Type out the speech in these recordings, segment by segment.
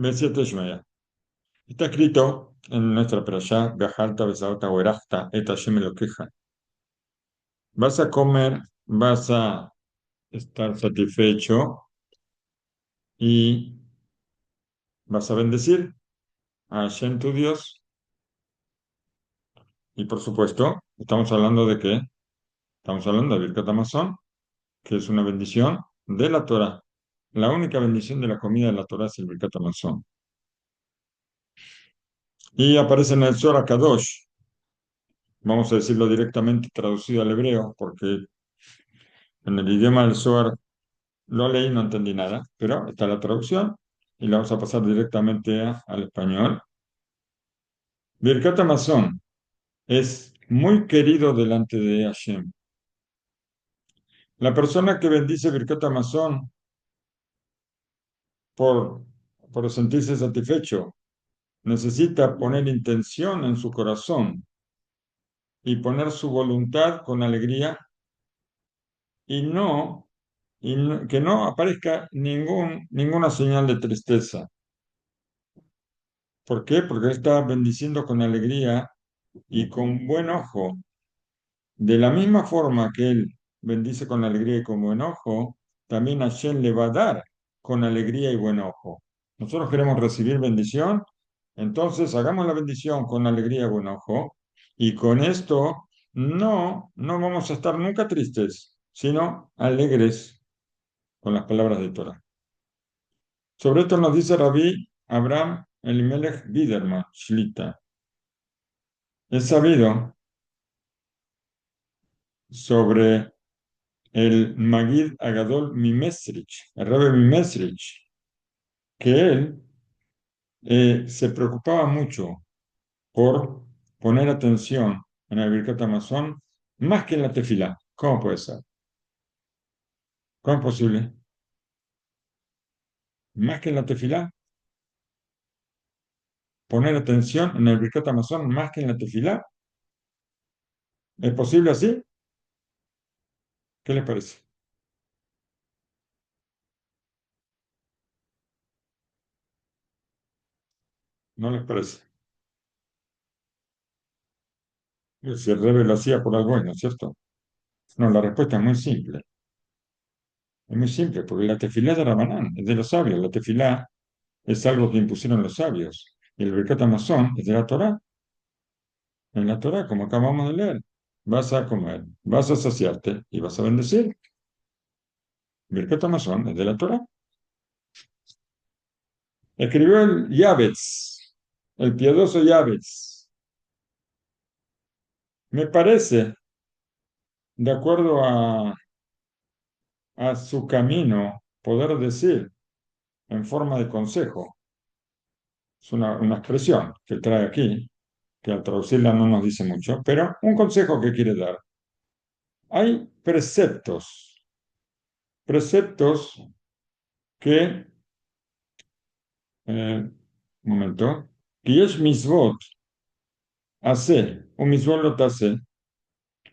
Besiete Shmaya. Está escrito en nuestra perashá, Bejalta, Besauta, Werachta, Et Hashem Elokeja. Vas a comer, vas a estar satisfecho y vas a bendecir a Hashem tu Dios. Y por supuesto, estamos hablando de qué? Estamos hablando de Birkat Hamazon, que es una bendición de la Torah. La única bendición de la comida de la Torah es el Birkat Hamazon. Y aparece en el Zohar Kadosh, vamos a decirlo directamente traducido al hebreo, porque en el idioma del Zohar lo leí, no entendí nada, pero está la traducción y la vamos a pasar directamente al español. Birkat Hamazon es muy querido delante de Hashem. La persona que bendice Birkat Hamazon por, por sentirse satisfecho necesita poner intención en su corazón y poner su voluntad con alegría y que no aparezca ninguna señal de tristeza. ¿Por qué? Porque él está bendiciendo con alegría y con buen ojo. De la misma forma que él bendice con alegría y con buen ojo, también Hashem le va a dar con alegría y buen ojo. Nosotros queremos recibir bendición, entonces hagamos la bendición con alegría y buen ojo, y con esto no vamos a estar nunca tristes, sino alegres con las palabras de Torah. Sobre esto nos dice Rabí Abraham Elimelech Biderman, Shlita. Es sabido sobre el Magid Agadol Mimesrich, el Rebbe Mimesrich, que él se preocupaba mucho por poner atención en el Birkat Hamazon más que en la tefilá. ¿Cómo puede ser? ¿Cómo es posible? Más que en la tefilá, poner atención en el Birkat Hamazon más que en la tefilá. ¿Es posible así? ¿Qué les parece? ¿No les parece? Si el Rebbe lo hacía por algo bueno, ¿cierto? No, la respuesta es muy simple. Es muy simple, porque la tefilá es de Rabanán, es de los sabios. La tefilá es algo que impusieron los sabios. Y el Birkat Hamazon es de la Torá. En la Torá, como acabamos de leer, vas a comer, vas a saciarte y vas a bendecir. Birkat Hamazon es de la Torá. Escribió el Yavets, el piadoso Yavets. Me parece, de acuerdo a su camino, poder decir en forma de consejo, es una expresión que trae aquí, que al traducirla no nos dice mucho, pero un consejo que quiere dar. Hay preceptos que, un momento, que es misvot, hace, o misvot lo hace.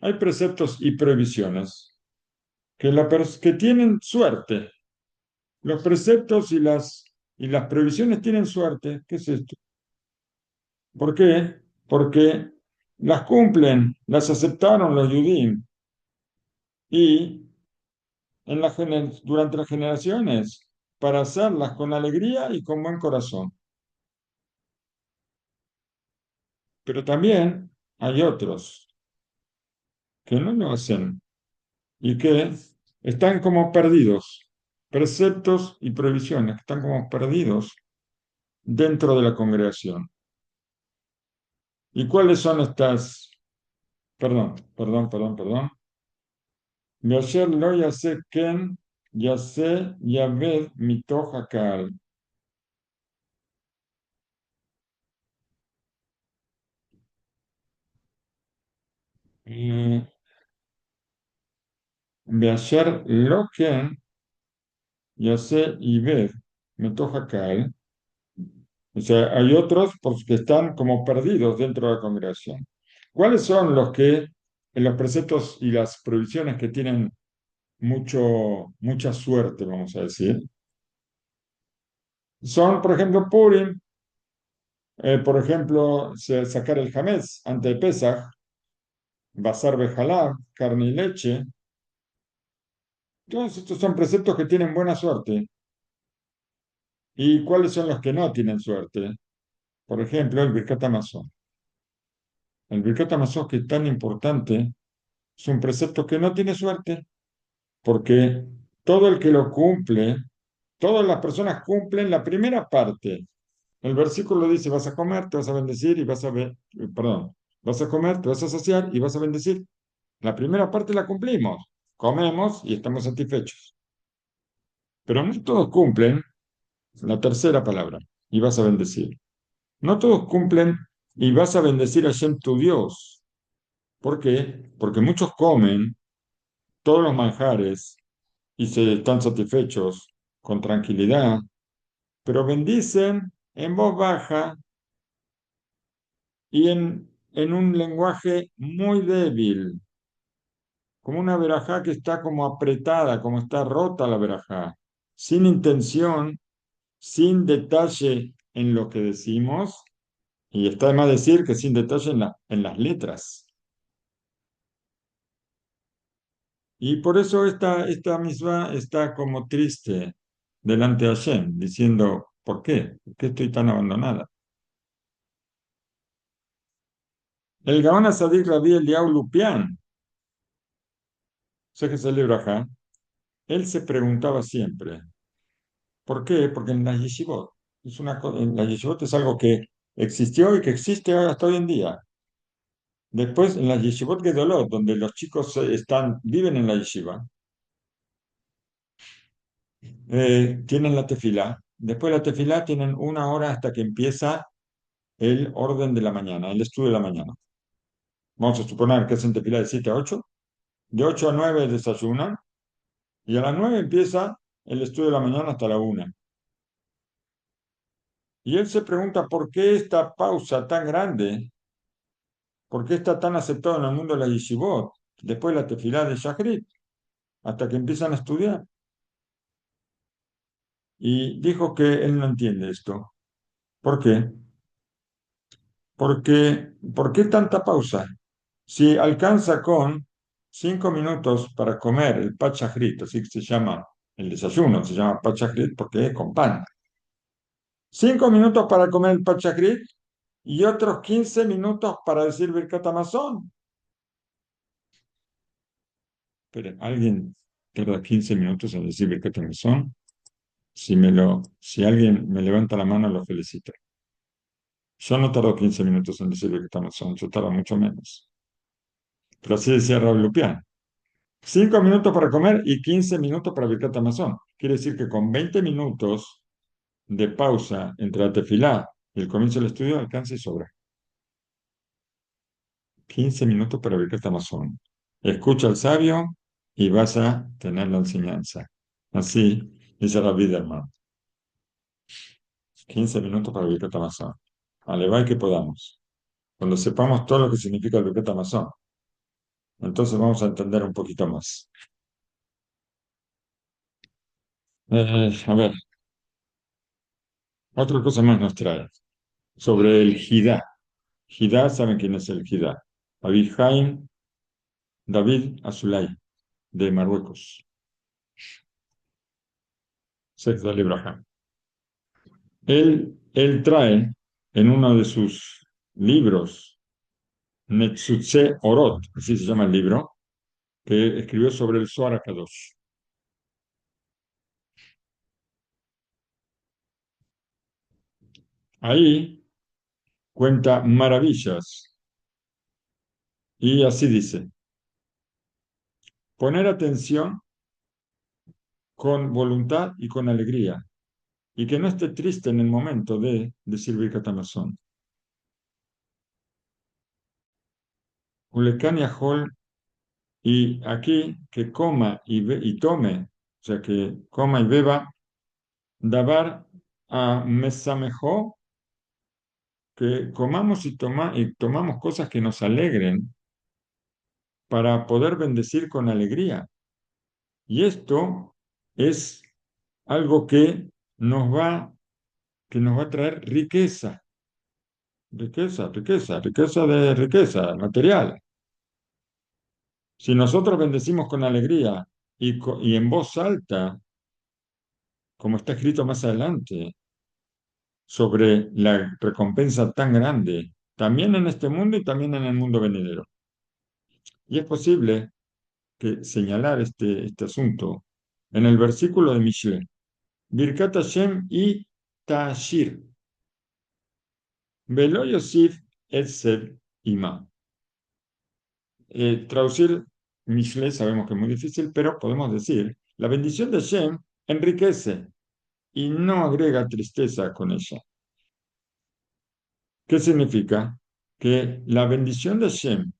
Hay preceptos y prohibiciones que tienen suerte. Los preceptos y las prohibiciones tienen suerte. ¿Qué es esto? ¿Por qué? Porque las cumplen, las aceptaron los Yudim y durante las generaciones para hacerlas con alegría y con buen corazón. Pero también hay otros que no lo hacen y que están como perdidos, preceptos y prohibiciones que están como perdidos dentro de la congregación. ¿Y cuáles son estas? Perdón. Yasher lo yase ken, yase yaved mitoch hakal. Yasher lo ken, yase yaved mitoch hakal. O sea, hay otros que están como perdidos dentro de la congregación. ¿Cuáles son los preceptos y las prohibiciones que tienen mucha suerte, vamos a decir? Son, por ejemplo, Purim, por ejemplo, sacar el Hametz ante el Pesaj, Basar Bejalá, carne y leche. Todos estos son preceptos que tienen buena suerte. ¿Y cuáles son los que no tienen suerte? Por ejemplo, el Birkat Hamazon. El Birkat Hamazon, que es tan importante, es un precepto que no tiene suerte, porque todo el que lo cumple, todas las personas cumplen la primera parte. El versículo dice, vas a comer, te vas a bendecir y vas a ver, perdón, vas a comer, te vas a saciar y vas a bendecir. La primera parte la cumplimos, comemos y estamos satisfechos. Pero no todos cumplen la tercera palabra, y vas a bendecir. No todos cumplen y vas a bendecir a Shem tu Dios. ¿Por qué? Porque muchos comen todos los manjares y se están satisfechos con tranquilidad, pero bendicen en voz baja y en un lenguaje muy débil, como una verajá que está como apretada, como está rota la verajá, sin intención, sin detalle en lo que decimos, y está de más decir que sin detalle en las letras. Y por eso esta misma está como triste delante de Hashem, diciendo, ¿por qué? ¿Por qué estoy tan abandonada? El Gaón Asadik Rabbi Eliyahu Lupián, sé que celebra acá, él se preguntaba siempre, ¿por qué? Porque en la yeshivot, en la yeshivot es algo que existió y que existe hasta hoy en día. Después, en la yeshivot Gedolot, donde los chicos viven en la yeshiva, tienen la tefilá. Después de la tefilá tienen una hora hasta que empieza el orden de la mañana, el estudio de la mañana. Vamos a suponer que es en tefilá de 7 a 8. De 8 a 9 desayunan y a las 9 empieza el estudio de la mañana hasta la 1. Y él se pregunta por qué esta pausa tan grande, por qué está tan aceptado en el mundo de la yeshivot, después de la tefilá de Shachrit, hasta que empiezan a estudiar. Y dijo que él no entiende esto. ¿Por qué? Porque, ¿por qué tanta pausa? Si alcanza con 5 minutos para comer el pachajrit, así que se llama el desayuno, se llama pachajrit porque es con pan. 5 minutos para comer el pachajrit y otros 15 minutos para decir Birkat Hamazon. Pero alguien tarda 15 minutos en decir Birkat Hamazon. Si alguien me levanta la mano, lo felicito. Yo no tardo 15 minutos en decir Birkat Hamazon, yo tardo mucho menos. Pero así decía Raúl Lupián. 5 minutos para comer y 15 minutos para Birkat Hamazon. Quiere decir que con 20 minutos de pausa entre la tefilá y el comienzo del estudio alcanza y sobra. 15 minutos para Birkat Hamazon. Escucha al sabio y vas a tener la enseñanza. Así dice Rabbi Biderman. 15 minutos para Birkat Hamazon. Alevay que podamos. Cuando sepamos todo lo que significa el Birkat Hamazon, entonces vamos a entender un poquito más. A ver, otra cosa más nos trae sobre el Jidá. Jidá, ¿saben quién es el Jidá? Abihaim David Azulay, de Marruecos. Sheikh Dalí Ibrahim. Él trae en uno de sus libros, Netzutze Orot, así se llama el libro, que escribió sobre el Zohar Kadosh. Ahí cuenta maravillas y así dice, poner atención con voluntad y con alegría y que no esté triste en el momento de decir Birkat Hamazon. Ulekan Yahol, y aquí que coma y tome, o sea, que coma y beba, dabar a mesamejó, que comamos y tomamos cosas que nos alegren para poder bendecir con alegría. Y esto es algo que nos va que nos va a traer riqueza, riqueza de riqueza material. Si nosotros bendecimos con alegría y en voz alta, como está escrito más adelante, sobre la recompensa tan grande, también en este mundo y también en el mundo venidero. Y es posible que señalar este asunto en el versículo de Mishle, Birkat Hashem y Tashir, Velo Yosif Etzel Ima. Traducir Mishle sabemos que es muy difícil, pero podemos decir, la bendición de Hashem enriquece y no agrega tristeza con ella. ¿Qué significa? Que la bendición de Hashem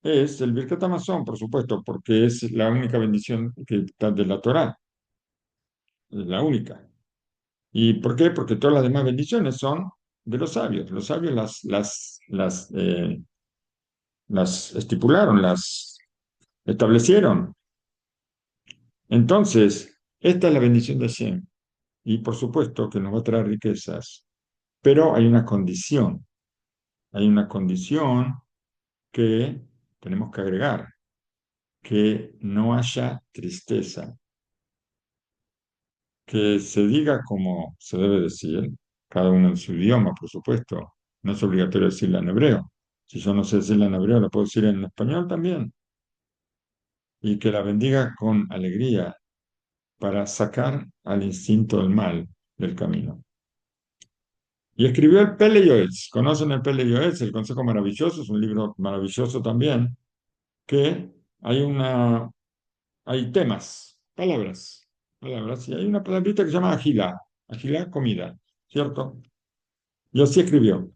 es el Birkat Hamazon, por supuesto, porque es la única bendición que está de la Torá, es la única. ¿Y por qué? Porque todas las demás bendiciones son de los sabios. Los sabios las estipularon, las establecieron. Entonces, esta es la bendición de Hashem. Y por supuesto que nos va a traer riquezas. Pero hay una condición que tenemos que agregar, que no haya tristeza, que se diga como se debe decir, cada uno en su idioma, por supuesto. No es obligatorio decirla en hebreo. Si yo no sé decirla en hebreo, la puedo decir en español también. Y que la bendiga con alegría para sacar al instinto del mal del camino. Y escribió el Pele Yoetz. ¿Conocen el Pele Yoetz? El Consejo Maravilloso es un libro maravilloso también, que hay hay temas, palabras, y hay una palabrita que se llama agilá, agilá, comida, ¿cierto? Y así escribió.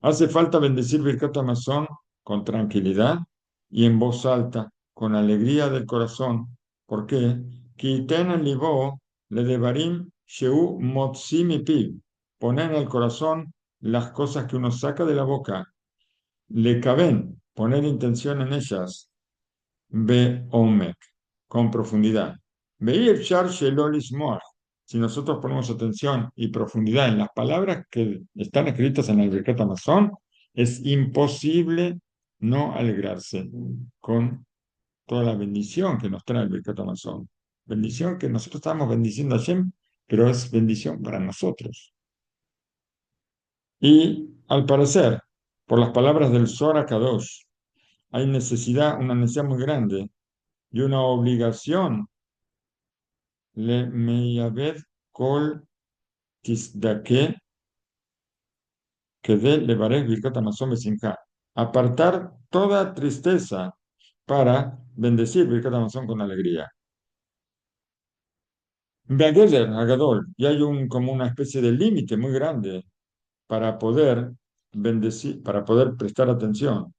Hace falta bendecir Birkat Hamazon con tranquilidad y en voz alta, con alegría del corazón. ¿Por qué? Kiten el libó le devarim sheu motzi mipiv. Poner en el corazón las cosas que uno saca de la boca. Le caben, poner intención en ellas. Be omek, con profundidad. Beir shar shelolis moach. Si nosotros ponemos atención y profundidad en las palabras que están escritas en el Birkat Hamazon, es imposible no alegrarse con toda la bendición que nos trae el Birkat Hamazon. Bendición que nosotros estamos bendiciendo a Hashem, pero es bendición para nosotros. Y al parecer, por las palabras del Zohar Kadosh, hay una necesidad muy grande y una obligación le meyabed kol tisdake que de levaré birkat Hamazon besimcha. Apartar toda tristeza para bendecir birkat Hamazon con alegría. Beageder, agadol, y hay como una especie de límite muy grande para poder bendecir, para poder prestar atención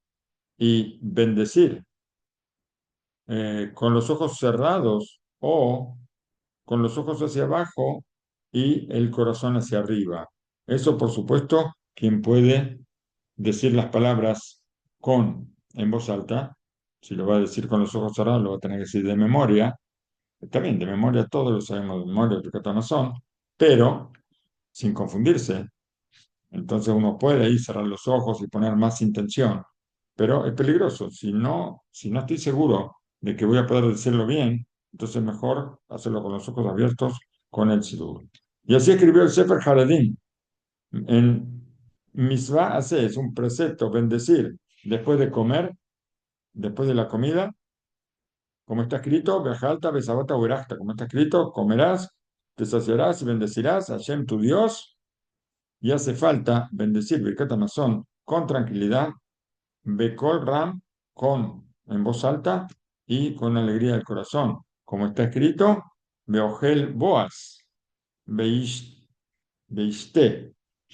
y bendecir con los ojos cerrados o con los ojos hacia abajo y el corazón hacia arriba. Eso, por supuesto, quien puede decir las palabras en voz alta, si lo va a decir con los ojos cerrados, lo va a tener que decir de memoria. Está bien, de memoria todos lo sabemos de memoria, porque no son, pero sin confundirse. Entonces uno puede ahí cerrar los ojos y poner más intención, pero es peligroso. Si no estoy seguro de que voy a poder decirlo bien, entonces mejor hacerlo con los ojos abiertos con el sidur. Y así escribió el Sefer Haredim. En Misvah hace, es un precepto, bendecir después de comer, después de la comida, como está escrito, Bejalta, Besabata, Urachta, como está escrito, comerás, te saciarás y bendecirás a Hashem tu Dios. Y hace falta bendecir Birkat Hamazon con tranquilidad, Bekol Ram en voz alta y con alegría del corazón. Como está escrito, Beogel Boaz, Beishte.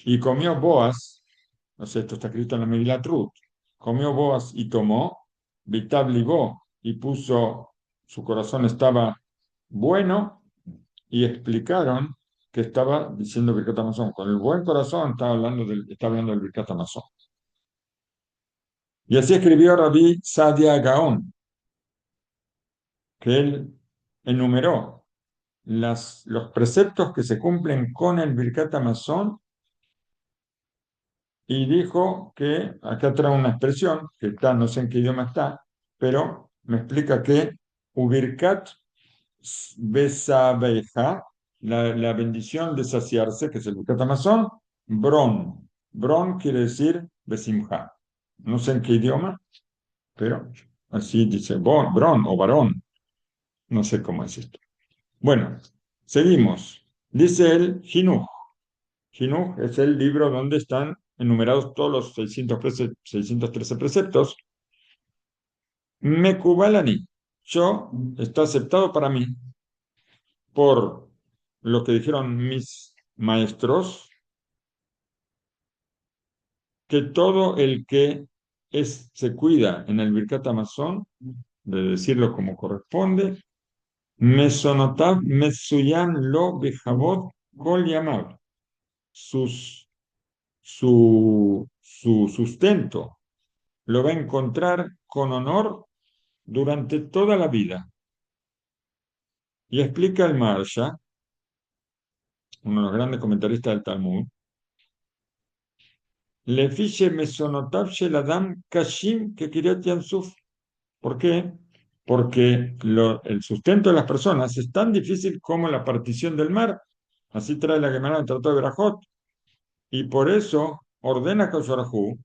Y comió Boaz, no sé, esto está escrito en la Megilat Ruth, comió Boaz y tomó, Vitabligó y puso, su corazón estaba bueno y explicaron que estaba diciendo Birkat Hamazon. Con el buen corazón está hablando del Birkat Hamazon. Y así escribió Rabí Sadia Gaón, que él enumeró los preceptos que se cumplen con el Birkat Hamazon y dijo que, acá trae una expresión, que está, no sé en qué idioma está, pero me explica que Ubirkat Besabeja, la bendición de saciarse, que es el Birkat Hamazon, Bron. Bron quiere decir Besimha. No sé en qué idioma, pero así dice Bron o varón. No sé cómo es esto. Bueno, seguimos. Dice el Jinuj. Jinuj es el libro donde están enumerados todos los 613 preceptos. Mekubalani. Yo, está aceptado para mí por lo que dijeron mis maestros, que todo el que se cuida en el Birkat Hamazon, de decirlo como corresponde, Mesonotav Mesuyam lo Bejabot Kol Yamav. Su sustento lo va a encontrar con honor durante toda la vida. Y explica el Maharsha, uno de los grandes comentaristas del Talmud, Le fiche mesonotav shel adam kashim que kiryat Yamsuf. ¿Por qué? Porque el sustento de las personas es tan difícil como la partición del mar. Así trae la Gemara del Tratado de Berajot. Y por eso ordena a Kosharhu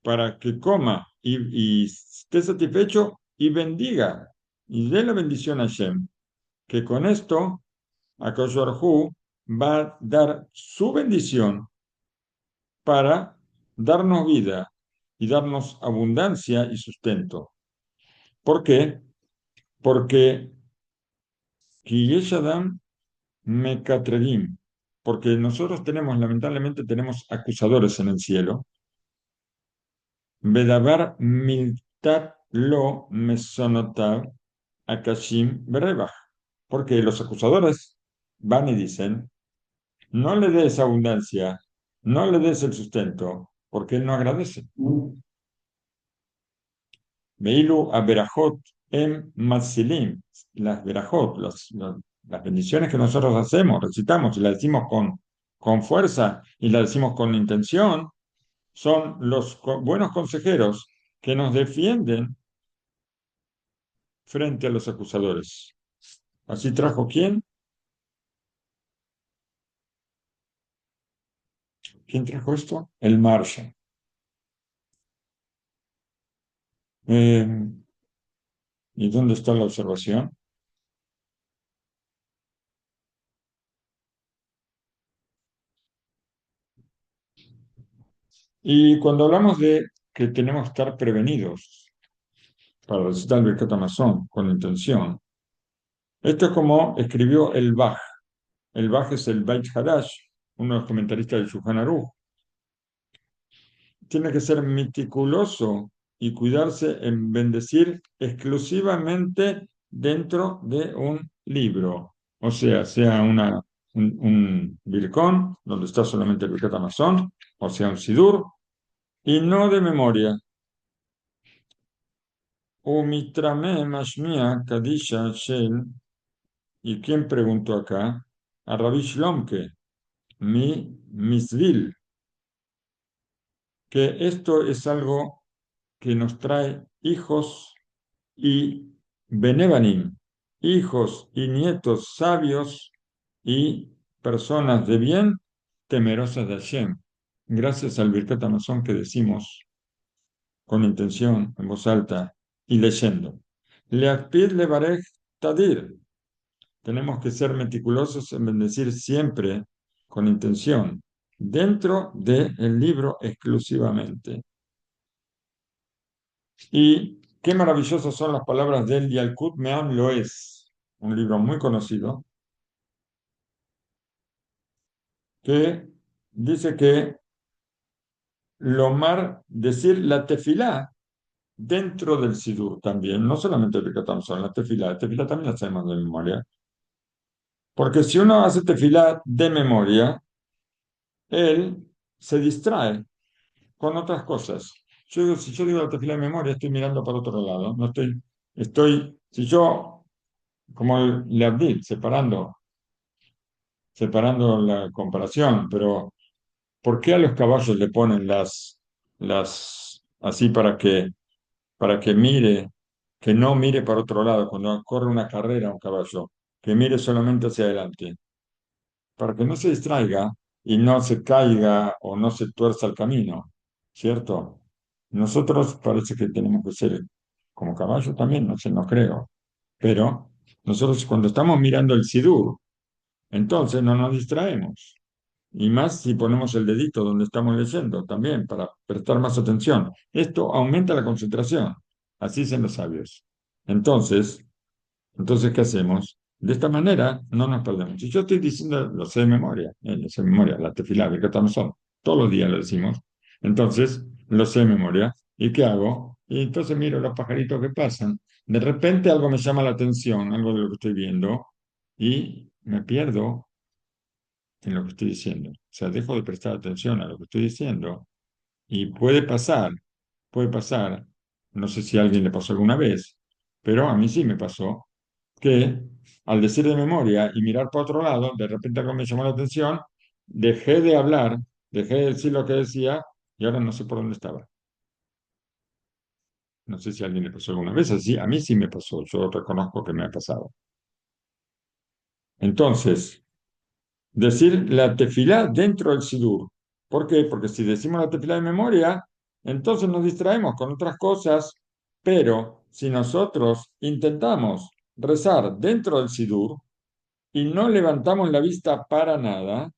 para que coma y esté satisfecho y bendiga y dé la bendición a Hashem, que con esto Akadosh Baruj Hu va a dar su bendición para darnos vida y darnos abundancia y sustento. ¿Por qué? Porque Kiyesh Adam Mekatredim, porque nosotros lamentablemente tenemos acusadores en el cielo. Bedabar miltat lo mesonotav akashim berebach. Porque los acusadores van y dicen, no le des abundancia, no le des el sustento, porque él no agradece. Veilu a berajot em matsilim, las berajot, las bendiciones que nosotros hacemos, recitamos y las decimos con fuerza y las decimos con intención, son los buenos consejeros que nos defienden frente a los acusadores. Así trajo quién? ¿Quién trajo esto? El Marsha. Eh, ¿Y dónde está la observación? Y cuando hablamos de que tenemos que estar prevenidos para recitar el Birkat Hamazon con intención, esto es como escribió el Baj. El Baj es el Beit Hadash, uno de los comentaristas del Shulchan Aruch. Tiene que ser meticuloso y cuidarse en bendecir exclusivamente dentro de un libro. O sea un bircón, donde está solamente el Birkat Hamazon, o sea un sidur, y no de memoria. Umitrame Mashmia Kadisha Shel. ¿Y quién preguntó acá? A Rabbi Shlomke, mi Misvil, que esto es algo que nos trae hijos y benevanim, hijos y nietos sabios y personas de bien temerosas de Hashem, gracias al Birkat Hamazon que decimos con intención, en voz alta y leyendo. Leakpid levarej tadir. Tenemos que ser meticulosos en bendecir siempre con intención, dentro del libro exclusivamente. Y qué maravillosas son las palabras del Yalkut Me'am Loes, un libro muy conocido, que dice que decir la tefilá dentro del Sidur también, no solamente el Birkat Hamazon, la tefilá también la sabemos de memoria, porque si uno hace tefilá de memoria, él se distrae con otras cosas. Si yo digo la tefilá de memoria, estoy mirando para otro lado, no estoy, si yo como el Leabdit, separando la comparación, pero ¿por qué a los caballos le ponen así para que mire, que no mire para otro lado cuando corre una carrera un caballo, que mire solamente hacia adelante, para que no se distraiga y no se caiga o no se tuerza el camino, ¿cierto? Nosotros parece que tenemos que ser como caballo también, no sé, no creo, pero nosotros cuando estamos mirando el sidur, entonces no nos distraemos. Y más si ponemos el dedito donde estamos leyendo también para prestar más atención. Esto aumenta la concentración. Así dicen los sabios. Entonces, ¿qué hacemos? De esta manera no nos perdemos. Si yo estoy diciendo, lo sé de memoria, la tefilá, el son, todos los días lo decimos. Entonces, lo sé de memoria. ¿Y qué hago? Y entonces miro los pajaritos que pasan. De repente algo me llama la atención, algo de lo que estoy viendo, y me pierdo en lo que estoy diciendo. O sea, dejo de prestar atención a lo que estoy diciendo y puede pasar, no sé si a alguien le pasó alguna vez, pero a mí sí me pasó, que al decir de memoria y mirar para otro lado, de repente algo me llamó la atención, dejé de hablar, dejé de decir lo que decía y ahora no sé por dónde estaba. No sé si a alguien le pasó alguna vez, así, a mí sí me pasó, yo reconozco que me ha pasado. Entonces, decir la tefilá dentro del sidur. ¿Por qué? Porque si decimos la tefilá de memoria, entonces nos distraemos con otras cosas, pero si nosotros intentamos rezar dentro del sidur y no levantamos la vista para nada,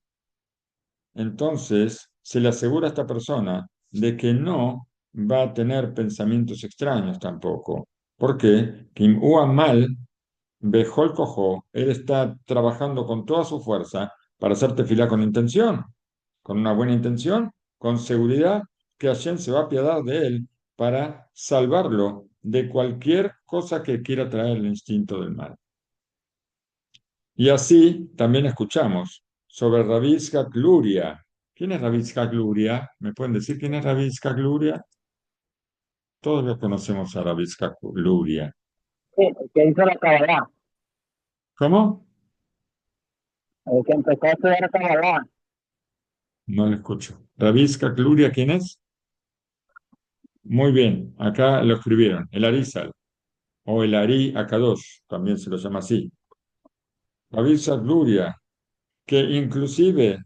entonces se le asegura a esta persona de que no va a tener pensamientos extraños tampoco. ¿Por qué? Kim Ua mal Bejol Cojo, él está trabajando con toda su fuerza para hacer tefilá con intención, con una buena intención, con seguridad que Hashem se va a apiadar de él para salvarlo de cualquier cosa que quiera traer el instinto del mal. Y así también escuchamos sobre Rabbi Itzhak Luria. ¿Quién es Rabbi Itzhak Luria? ¿Me pueden decir quién es Rabbi Itzhak Luria? Todos los conocemos a Rabbi Itzhak Luria. Sí, el que hizo la Kabbalah, ¿Cómo? el que empezó a estudiar Kabbalah, No lo escucho. Rabbi Itzhak Luria, ¿quién es? Muy bien, acá lo escribieron, el Arizal, o el Ari Akadosh, también se lo llama así. Rabbi Luria, que inclusive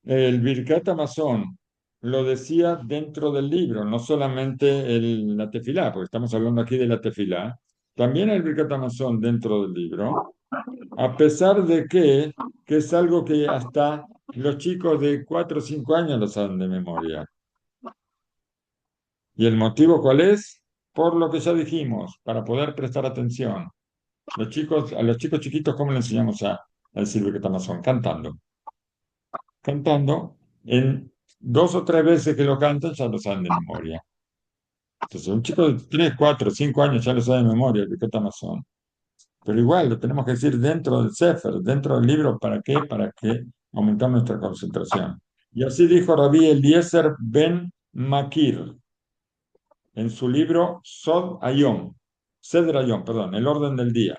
el Birkat Amazon lo decía dentro del libro, no solamente la tefilá, porque estamos hablando aquí de la tefilá, también el Birkat Amazon dentro del libro, a pesar de que es algo que hasta los chicos de 4 o 5 años lo saben de memoria. ¿Y el motivo cuál es? Por lo que ya dijimos, para poder prestar atención. A los chicos chiquitos, ¿cómo le enseñamos a decir que son? Cantando. Cantando, en 2 o 3 veces que lo cantan, ya lo saben de memoria. Entonces, un chico de 3, 4, 5 años ya lo sabe de memoria, el que son. Pero igual, lo tenemos que decir dentro del Sefer, dentro del libro, ¿para qué? Para que aumentemos nuestra concentración. Y así dijo Rabbi Eliezer ben Makir en su libro Seder Ayom, perdón, el orden del día.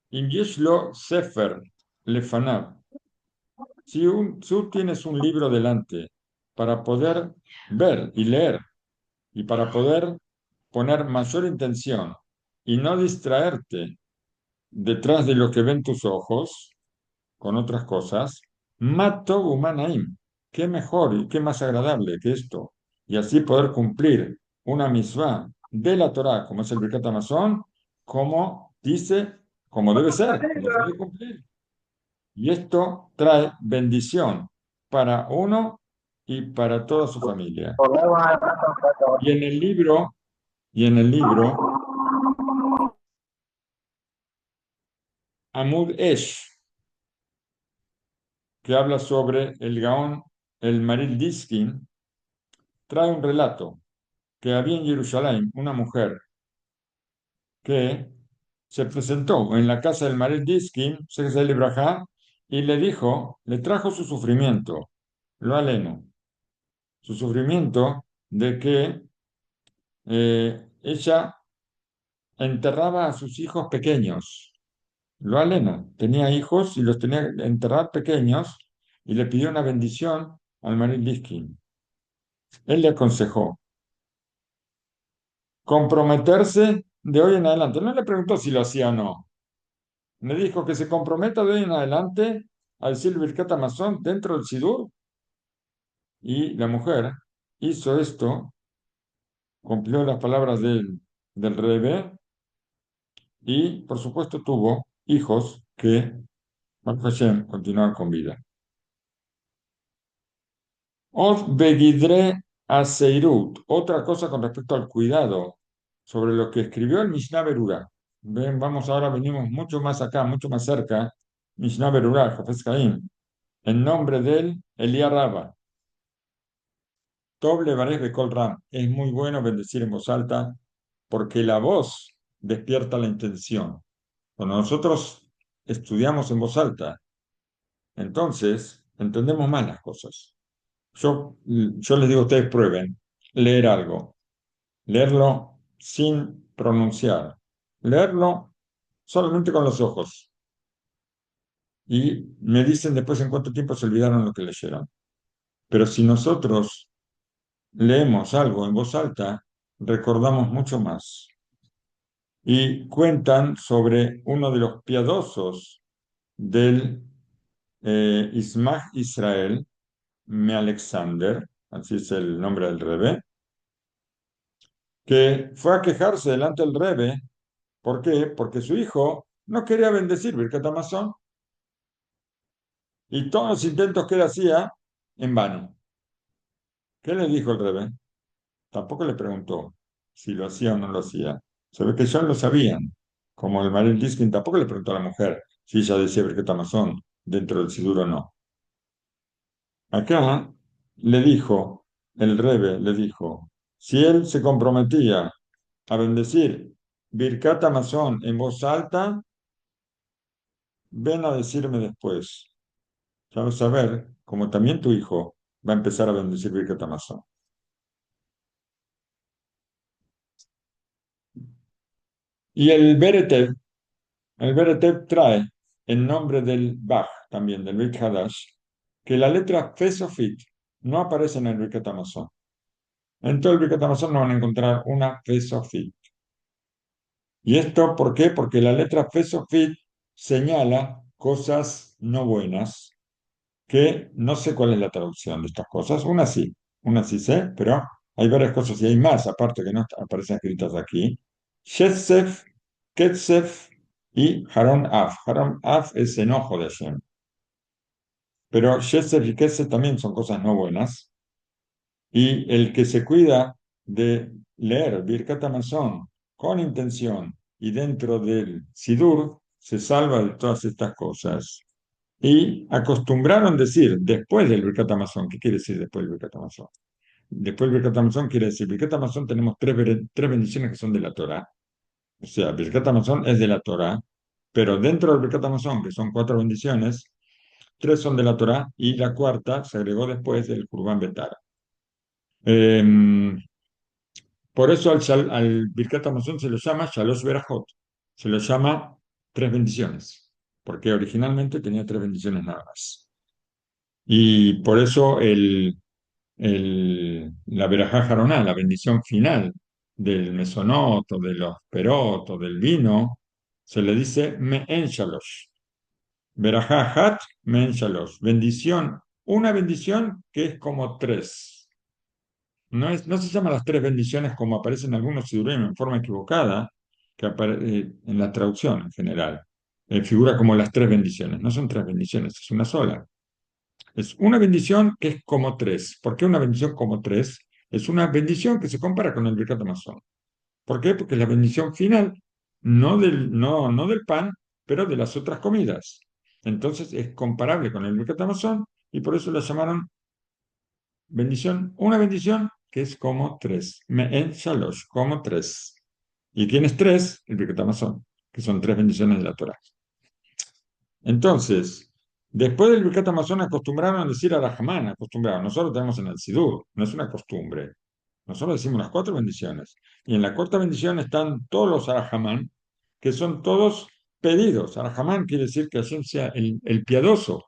Im yesh lo sefer lefanav. Si tú tienes un libro delante para poder ver y leer y para poder poner mayor intención y no distraerte detrás de lo que ven tus ojos con otras cosas, mato humanaim. Qué mejor y qué más agradable que esto. Y así poder cumplir una misvá de la Torá, como es el Birkat Hamazon, como dice, como debe ser, como se debe cumplir. Y esto trae bendición para uno y para toda su familia. volvemos a la Y en el libro, y en el libro, Amud Esh, que habla sobre el Gaón, el Maril Diskin, trae un relato que había en Jerusalén una mujer que se presentó en la casa del Maril Diskin, Sexel Ibrahá, y le dijo, le trajo su sufrimiento, lo aleno, su sufrimiento de que ella enterraba a sus hijos pequeños. Lo alena, tenía hijos y los tenía que enterrar pequeños y le pidió una bendición al Marín Liskin. Él le aconsejó comprometerse de hoy en adelante. No le preguntó si lo hacía o no. Le dijo que se comprometa de hoy en adelante a decir Birkat Hamazon dentro del Sidur. Y la mujer hizo esto, cumplió las palabras del Rebbe y, por supuesto, tuvo hijos que, Baruch Hashem, continuaron con vida. Od Begidre Aseirut, otra cosa con respecto al cuidado, sobre lo que escribió el Mishnah Berurah. Ven, vamos ahora, venimos mucho más acá, mucho más cerca, Mishnah Berurah, Jafes Caín, en nombre del Elías Rabba. Tov Levarez Bekol Ram, es muy bueno bendecir en voz alta porque la voz despierta la intención. Cuando nosotros estudiamos en voz alta, entonces entendemos más las cosas. Yo les digo, ustedes prueben leer algo, leerlo sin pronunciar, leerlo solamente con los ojos y me dicen después en cuánto tiempo se olvidaron lo que leyeron. Pero si nosotros leemos algo en voz alta, recordamos mucho más. Y cuentan sobre uno de los piadosos del Ismaj Israel, Me Alexander, así es el nombre del Rebbe, que fue a quejarse delante del Rebbe. ¿Por qué? Porque su hijo no quería bendecir Birkat Hamazon y todos los intentos que él hacía en vano. ¿Qué le dijo el Rebbe? Tampoco le preguntó si lo hacía o no lo hacía. Se ve que ya lo sabían. Como el Maril Diskin tampoco le preguntó a la mujer si ella decía Birkat Hamazon dentro del Sidur o no. Acá le dijo, el Rebbe le dijo, si él se comprometía a bendecir Birkat Hamazon en voz alta, ven a decirme después. Ya vas a ver, como también tu hijo va a empezar a bendecir Birkat Hamazon. Y el Beretev trae en nombre del Bach, también del Beit Hadash, que la letra Fesofit no aparece en el Birkat Hamazon. En todo el Birkat Hamazon no van a encontrar una Fesofit. ¿Y esto por qué? Porque la letra Fesofit señala cosas no buenas, que no sé cuál es la traducción de estas cosas. Una sí sé, pero hay varias cosas y hay más, aparte que no aparecen escritas aquí. Shetsef, Ketsef y Haron Af. Haron Af es enojo de Hashem. Pero Shetsef y Ketsef también son cosas no buenas. Y el que se cuida de leer Birkat Hamazon con intención y dentro del Sidur, se salva de todas estas cosas. Y acostumbraron decir después del Birkat Hamazon. ¿Qué quiere decir después del Birkat Hamazon? Después del Birkat Hamazon quiere decir, Birkat Hamazon tenemos tres bendiciones que son de la Torá. O sea, Birkat Hamazon es de la Torá, pero dentro del Birkat Hamazon, que son cuatro bendiciones, tres son de la Torá y la cuarta se agregó después del Kurban Betara. Por eso al Birkat Hamazon se lo llama Shalosh Berajot, se lo llama tres bendiciones, porque originalmente tenía tres bendiciones nada más. Y por eso la Berajá Jaroná, la bendición final del mesonoto, de los perotos, del vino, se le dice Me'en Shalosh. Berajá Hat Me'en Shalosh. Bendición, una bendición que es como tres. No se llaman las tres bendiciones como aparecen en algunos sidurim en forma equivocada, en la traducción en general. Figura como las tres bendiciones. No son tres bendiciones, es una sola. Es una bendición que es como tres. ¿Por qué una bendición como tres? Es una bendición que se compara con el Birkat Hamazon. ¿Por qué? Porque es la bendición final, no del pan, pero de las otras comidas. Entonces es comparable con el Birkat Hamazon y por eso la llamaron bendición, una bendición que es como tres. Me'en Shalosh, como tres. ¿Y tienes tres? El Birkat Hamazon, que son tres bendiciones de la Torah. Entonces, después del Birkat Hamazon acostumbraron a decir a la Rahman, acostumbraron. Nosotros tenemos en el Sidur, no es una costumbre. Nosotros decimos las cuatro bendiciones. Y en la cuarta bendición están todos los arahamán, que son todos pedidos. Arahamán quiere decir que Hashem sea el piadoso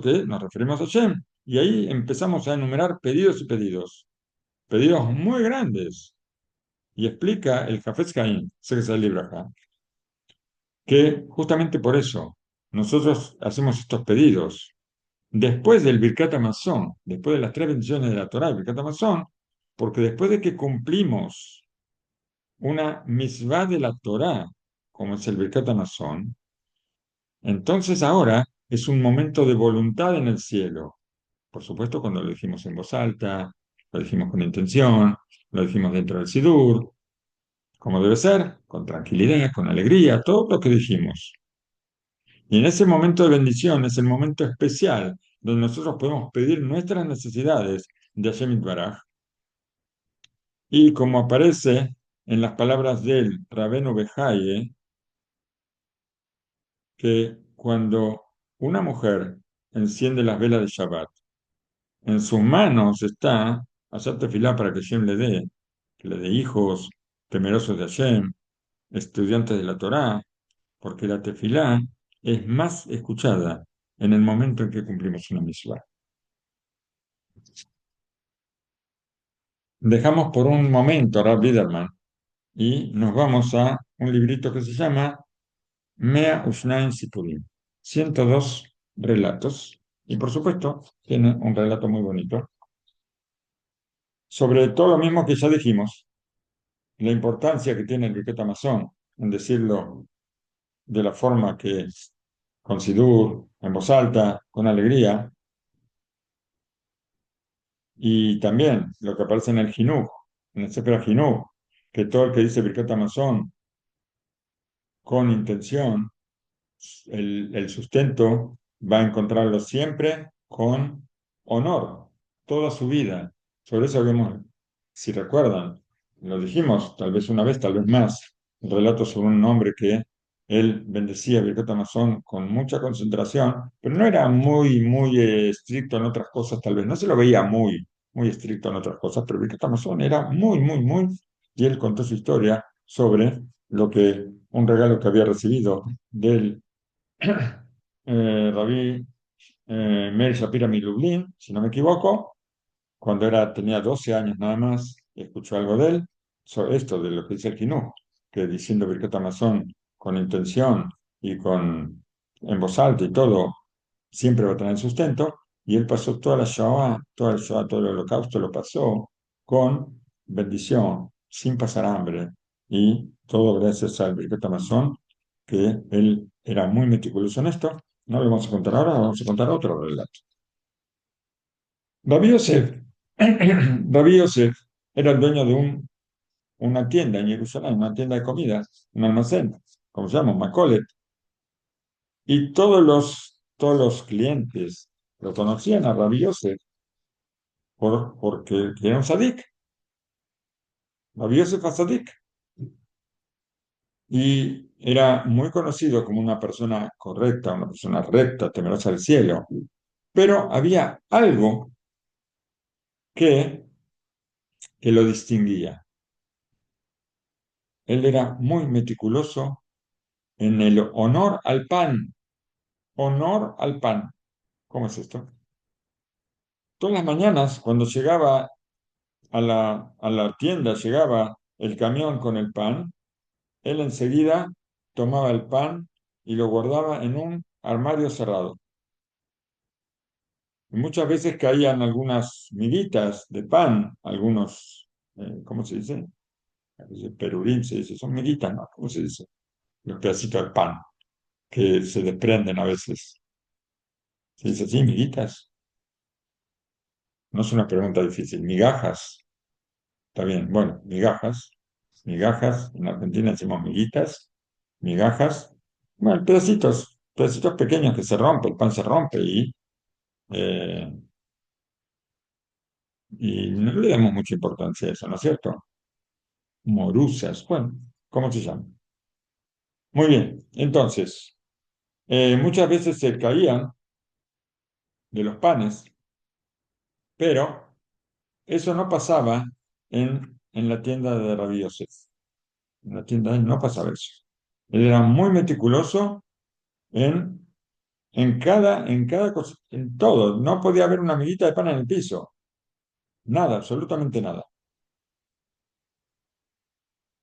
que nos referimos a Hashem. Y ahí empezamos a enumerar pedidos y pedidos muy grandes. Y explica el Hafez Haim, sé que es el libro acá, que justamente por eso nosotros hacemos estos pedidos. Después del Birkat Hamazon, después de las tres bendiciones de la Torá, el Birkat Hamazon, porque después de que cumplimos una misvá de la Torá, como es el Birkat Hamazon, entonces ahora es un momento de voluntad en el cielo. Por supuesto, cuando lo dijimos en voz alta, lo dijimos con intención, lo dijimos dentro del Sidur, como debe ser, con tranquilidad, con alegría, todo lo que dijimos. Y en ese momento de bendición es el momento especial donde nosotros podemos pedir nuestras necesidades de Hashem Baraj. Y como aparece en las palabras del Rabenu Bejaye, que cuando una mujer enciende las velas de Shabbat, en sus manos está hacer tefilá para que Hashem que le dé hijos temerosos de Hashem, estudiantes de la Torá, porque la tefilá es más escuchada en el momento en que cumplimos una misvá. Dejamos por un momento a Rab Biderman y nos vamos a un librito que se llama Mea Ushnain Sipurim, 102 relatos. Y por supuesto, tiene un relato muy bonito sobre todo lo mismo que ya dijimos, la importancia que tiene el Birkat Hamazon en decirlo de la forma que con Sidur, en voz alta, con alegría, y también lo que aparece en el Jinuj, en el Sefer Jinuj, que todo el que dice Birkat Hamazon con intención, el sustento va a encontrarlo siempre con honor, toda su vida. Sobre eso vemos, si recuerdan, lo dijimos tal vez una vez, tal vez más, el relato sobre un hombre que él bendecía a Birkat Hamazon con mucha concentración, pero no era muy estricto en otras cosas, tal vez, no se lo veía muy estricto en otras cosas, pero Birkat Hamazon era muy, y él contó su historia sobre un regalo que había recibido del Rabí Meir Shapira Lublin, si no me equivoco, cuando tenía 12 años nada más, escuchó algo de él, sobre esto de lo que dice el Jinuj, que diciendo Birkat Hamazon con intención y en voz alta y todo, siempre va a tener sustento, y él pasó toda la Shoah, todo el holocausto lo pasó con bendición, sin pasar hambre, y todo gracias al Birkat Hamazon, que él era muy meticuloso en esto. No lo vamos a contar ahora, vamos a contar otro relato. Rabbi Yosef, Rabbi Yosef era el dueño de una tienda en Jerusalén, una tienda de comida, un almacén, como se llama, un Macolet, y todos los clientes lo conocían a Rabbi Yosef porque era un sadik, Rabbi Yosef Sadik, y era muy conocido como una persona correcta, una persona recta, temerosa del cielo, pero había algo que, que lo distinguía. Él era muy meticuloso en el honor al pan. Honor al pan. ¿Cómo es esto? Todas las mañanas, cuando llegaba a la tienda, llegaba el camión con el pan, él enseguida tomaba el pan y lo guardaba en un armario cerrado. Y muchas veces caían algunas miguitas de pan, ¿cómo se dice? Perurín se dice, son miguitas, ¿no? ¿Cómo se dice? Los pedacitos de pan que se desprenden a veces. Se dice así, miguitas. No es una pregunta difícil. Migajas. Está bien. Bueno, migajas. Migajas. En Argentina decimos miguitas. Migajas. Bueno, pedacitos pequeños que se rompe, el pan se rompe eh, y no le damos mucha importancia a eso, ¿no es cierto? Morusas. Bueno, ¿cómo se llama? Muy bien. Entonces, muchas veces se caían de los panes, pero eso no pasaba en la tienda de Rabbi Yosef. En la tienda de él no pasaba eso. Él era muy meticuloso en, en cada cosa, en todo. No podía haber una amiguita de pan en el piso. Nada, absolutamente nada.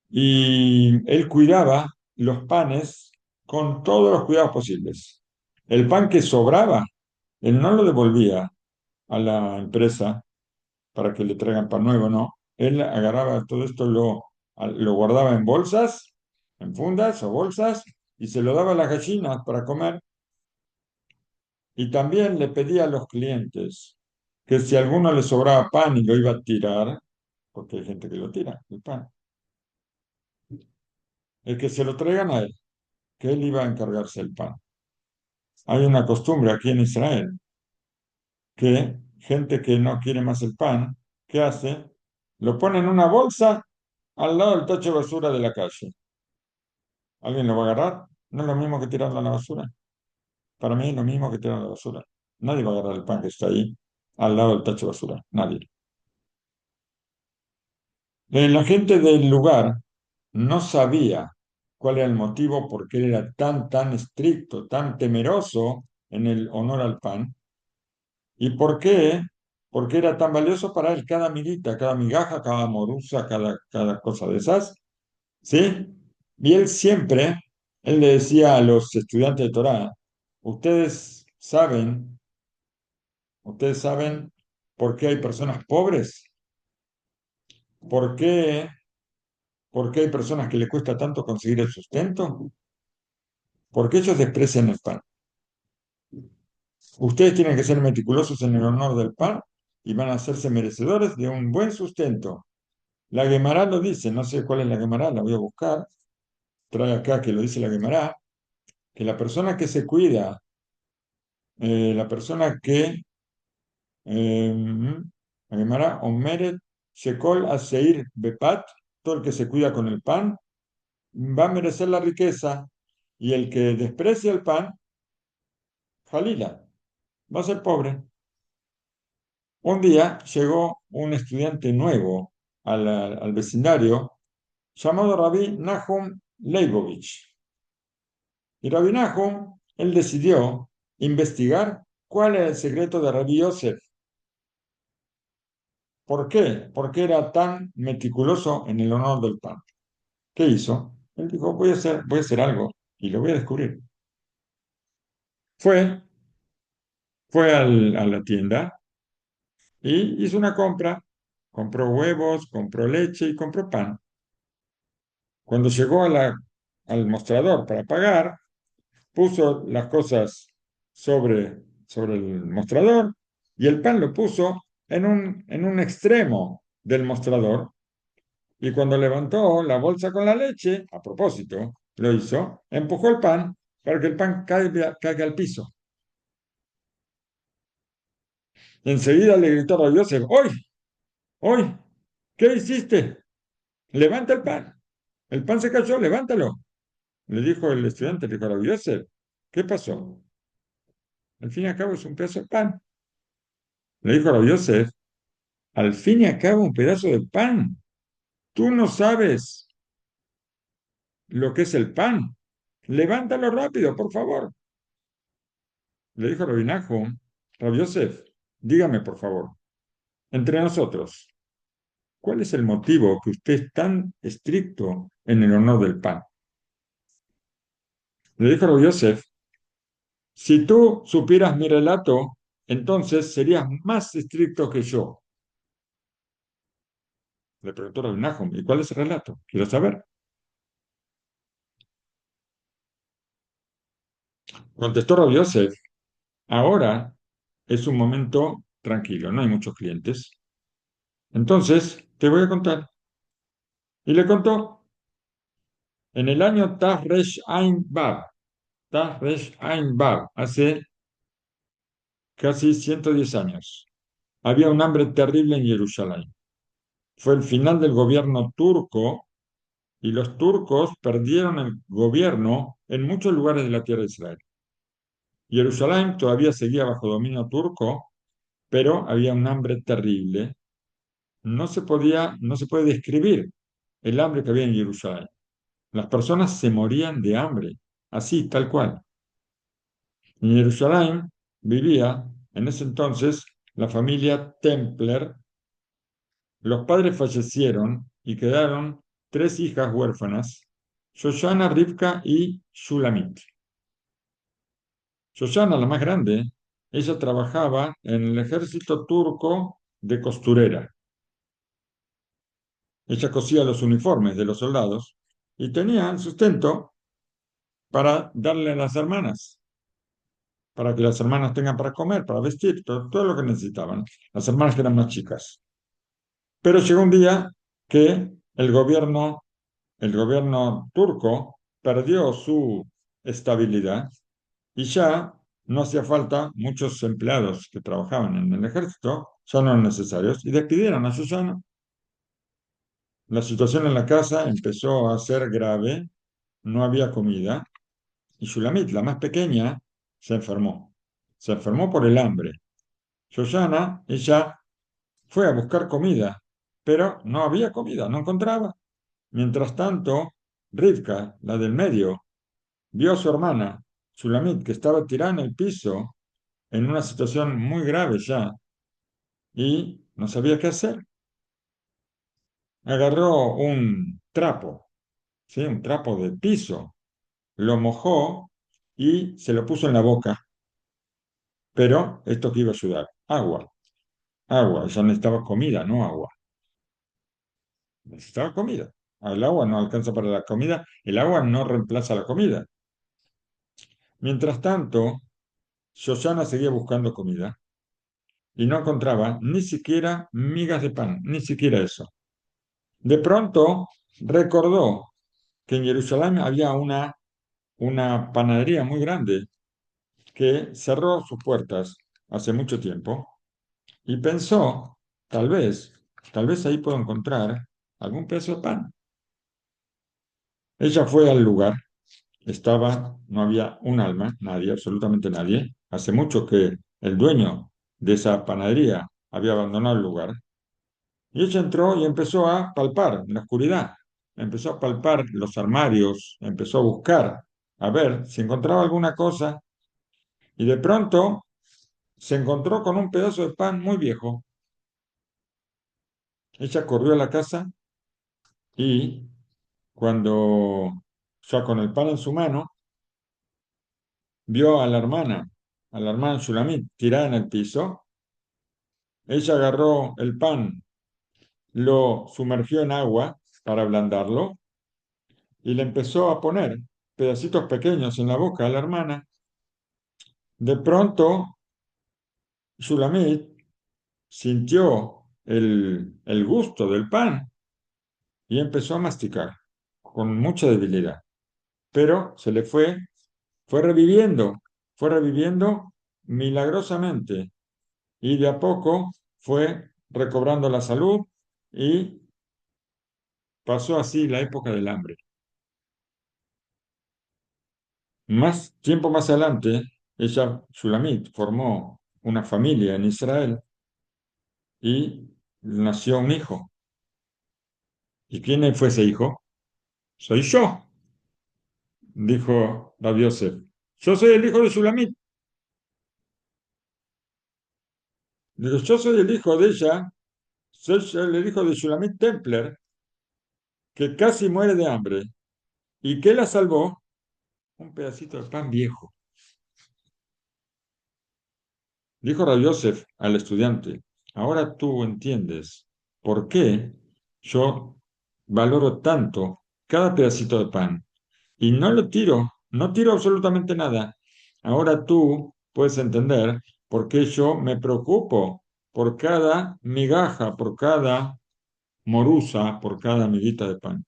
Y él cuidaba los panes con todos los cuidados posibles. El pan que sobraba, él no lo devolvía a la empresa para que le traigan pan nuevo, no. Él agarraba todo esto, lo guardaba en bolsas, en fundas o bolsas, y se lo daba a las gallinas para comer. Y también le pedía a los clientes que si a alguno le sobraba pan y lo iba a tirar, porque hay gente que lo tira, el pan, el que se lo traigan a él, que él iba a encargarse el pan. Hay una costumbre aquí en Israel que gente que no quiere más el pan, ¿qué hace? Lo pone en una bolsa al lado del tacho de basura de la calle. ¿Alguien lo va a agarrar? No es lo mismo que tirarlo a la basura. Para mí es lo mismo que tirarlo a la basura. Nadie va a agarrar el pan que está ahí al lado del tacho de basura. Nadie. La gente del lugar no sabía cuál era el motivo por qué él era tan estricto, tan temeroso en el honor al pan. ¿Y por qué? Porque era tan valioso para él cada amiguita, cada migaja, cada morusa, cada cosa de esas. ¿Sí? Y él le decía a los estudiantes de Torá, ustedes ustedes saben por qué hay personas pobres, por qué, por qué hay personas que le cuesta tanto conseguir el sustento, porque ellos desprecian el pan. Ustedes tienen que ser meticulosos en el honor del pan y van a hacerse merecedores de un buen sustento. La Guemará lo dice, no sé cuál es la Guemará, la voy a buscar. Trae acá que lo dice la Guemará, que la persona que se cuida, la persona que, la Guemará, Omeret, Shekol, Aseir, Bepat, todo el que se cuida con el pan, va a merecer la riqueza, y el que desprecia el pan, Jalila, va a ser pobre. Un día llegó un estudiante nuevo al vecindario llamado Rabí Nahum Leibovich. Y Rabí Nahum, él decidió investigar cuál era el secreto de Rabí Yosef. ¿Por qué? ¿Por qué era tan meticuloso en el honor del pan? ¿Qué hizo? Él dijo, voy a hacer algo y lo voy a descubrir. Fue, a la tienda y hizo una compra. Compró huevos, compró leche y compró pan. Cuando llegó al mostrador para pagar, puso las cosas sobre el mostrador y el pan lo puso en un extremo del mostrador. Y cuando levantó la bolsa con la leche, a propósito, lo hizo, empujó el pan para que el pan caiga al piso. Enseguida le gritó a Yosef, ¡Hoy! ¡Hoy! ¿Qué hiciste? Levanta el pan. El pan se cayó, levántalo. Le dijo el estudiante, le dijo a Yosef, ¿qué pasó? Al fin y al cabo es un pedazo de pan. Le dijo a Yosef, al fin y al cabo un pedazo de pan. Tú no sabes lo que es el pan. Levántalo rápido, por favor. Le dijo Rabbi Nahum, Rabbi Yosef, dígame, por favor, entre nosotros, ¿cuál es el motivo que usted es tan estricto en el honor del pan? Le dijo Rabbi Yosef, si tú supieras mi relato, entonces serías más estricto que yo. Le preguntó Rabbi Nahum, ¿y cuál es el relato? Quiero saber. Contestó Rabbi Yosef, ahora es un momento tranquilo, no hay muchos clientes. Entonces, te voy a contar. Y le contó, en el año Taf Resh Ain Bab, Taf Resh Ain Bab, hace casi 110 años, había un hambre terrible en Jerusalén. Fue el final del gobierno turco y los turcos perdieron el gobierno en muchos lugares de la tierra de Israel. Jerusalén todavía seguía bajo dominio turco, pero había un hambre terrible no se puede describir el hambre que había en Jerusalén. Las personas se morían de hambre, así, tal cual. En Jerusalén vivía en ese entonces la familia Templer. Los padres fallecieron y quedaron tres hijas huérfanas, Shoshana, Rivka y Shulamit. Shoshana, la más grande, ella trabajaba en el ejército turco de costurera. Ella cosía los uniformes de los soldados y tenía sustento para darle a las hermanas, para que las hermanas tengan para comer, para vestir, todo lo que necesitaban, las hermanas que eran más chicas. Pero llegó un día que el gobierno turco perdió su estabilidad y ya no hacía falta muchos empleados que trabajaban en el ejército, ya no eran necesarios, y despidieron a Susana. La situación en la casa empezó a ser grave, no había comida, y Shulamit, la más pequeña, se enfermó. Se enfermó por el hambre. Susana, ella fue a buscar comida, pero no había comida, no encontraba. Mientras tanto, Rivka, la del medio, vio a su hermana, Shulamit, que estaba tirada en el piso, en una situación muy grave ya, y no sabía qué hacer. Agarró un trapo, ¿sí? Un trapo de piso, lo mojó y se lo puso en la boca. Pero esto que iba a ayudar, agua, agua, ya necesitaba comida, no agua. Necesitaba comida. El agua no alcanza para la comida, el agua no reemplaza la comida. Mientras tanto, Shoshana seguía buscando comida y no encontraba ni siquiera migas de pan, ni siquiera eso. De pronto recordó que en Jerusalén había una panadería muy grande que cerró sus puertas hace mucho tiempo y pensó, tal vez, tal vez ahí puedo encontrar algún pedazo de pan. Ella fue al lugar, no había un alma, nadie, absolutamente nadie. Hace mucho que el dueño de esa panadería había abandonado el lugar. Y ella entró y empezó a palpar en la oscuridad. Empezó a palpar los armarios, empezó a buscar, a ver si encontraba alguna cosa. Y de pronto se encontró con un pedazo de pan muy viejo. Ella corrió a la casa y cuando, ya con el pan en su mano, vio a la hermana Shulamit, tirada en el piso. Ella agarró el pan, lo sumergió en agua para ablandarlo y le empezó a poner pedacitos pequeños en la boca a la hermana. De pronto, Shulamit sintió el gusto del pan y empezó a masticar con mucha debilidad, pero fue fue reviviendo milagrosamente y de a poco fue recobrando la salud y pasó así la época del hambre. Más tiempo más adelante, ella, Shulamit, formó una familia en Israel y nació un hijo. ¿Y quién fue ese hijo? Soy yo, dijo Rabbi Yosef. Yo soy el hijo de Shulamit. Digo, yo soy el hijo de ella, soy el hijo de Shulamit Templer, que casi muere de hambre. ¿Y qué la salvó? Un pedacito de pan viejo. Dijo Rabbi Yosef al estudiante, ahora tú entiendes por qué yo valoro tanto cada pedacito de pan y no lo tiro, no tiro absolutamente nada. Ahora tú puedes entender por qué yo me preocupo por cada migaja, por cada morusa, por cada amiguita de pan.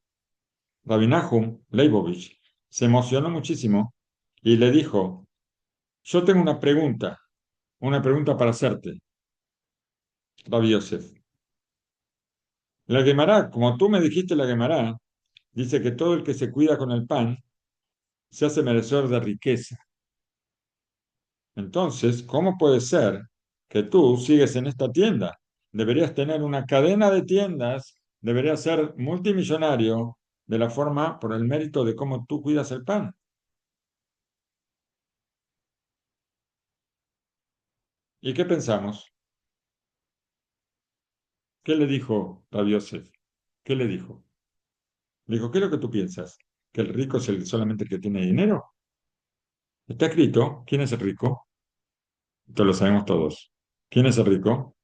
Rabbi Nahum Leibovich se emocionó muchísimo y le dijo, yo tengo una pregunta para hacerte, Rabbi Yosef. La Gemara, como tú me dijiste la Gemara, dice que todo el que se cuida con el pan se hace merecedor de riqueza. Entonces, ¿cómo puede ser que tú sigues en esta tienda deberías tener una cadena de tiendas, deberías ser multimillonario de la forma, por el mérito de cómo tú cuidas el pan. ¿Y qué pensamos? ¿Qué le dijo Rabbi Yosef? ¿Qué le dijo? Le dijo, ¿qué es lo que tú piensas? ¿Que el rico es solamente el que tiene dinero? Está escrito, ¿quién es el rico? Esto lo sabemos todos. ¿Quién es el rico?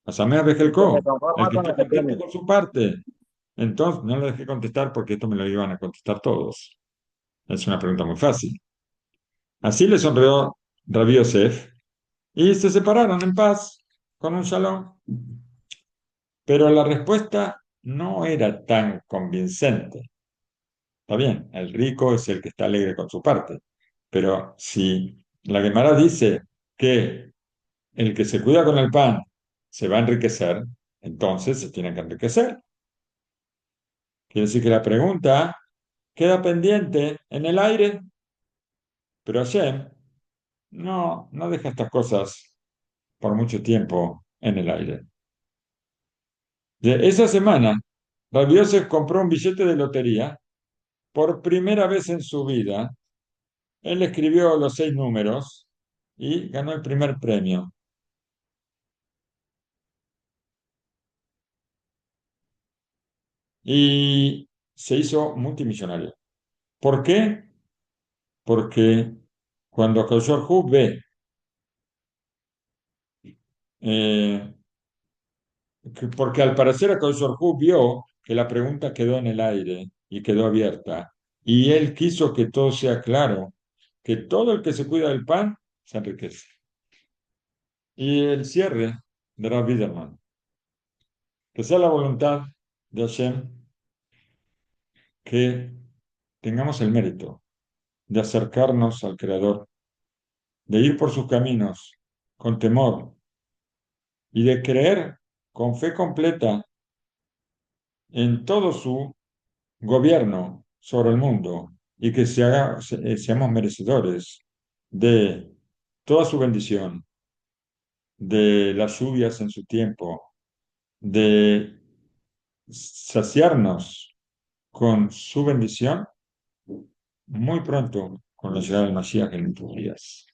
Asamea El que se Bejelcó, el conforma que con está lo que contento tiene. con su parte. Entonces, no le dejé contestar porque esto me lo iban a contestar todos. Es una pregunta muy fácil. Así le sonrió Rabbi Yosef y se separaron en paz con un shalom. Pero la respuesta no era tan convincente. Está bien, el rico es el que está alegre con su parte. Pero si la Gemara dice que el que se cuida con el pan se va a enriquecer, entonces se tiene que enriquecer. Quiere decir que la pregunta queda pendiente en el aire, pero Hashem no deja estas cosas por mucho tiempo en el aire. De esa semana, Rabbi Yosef compró un billete de lotería por primera vez en su vida. Él escribió los 6 números y ganó el primer premio. Y se hizo multimillonario. ¿Por qué? Porque cuando Kaushal ve eh, porque al parecer Akadosh vio que la pregunta quedó en el aire y quedó abierta, y él quiso que todo sea claro, que todo el que se cuida del pan se enriquece. Y el cierre de Rav Biderman, que sea la voluntad de Hashem que tengamos el mérito de acercarnos al Creador, de ir por sus caminos con temor y de creer con fe completa en todo su gobierno sobre el mundo y que seamos merecedores de toda su bendición, de las lluvias en su tiempo, de saciarnos con su bendición muy pronto con la llegada del Mashiach en nuestros días.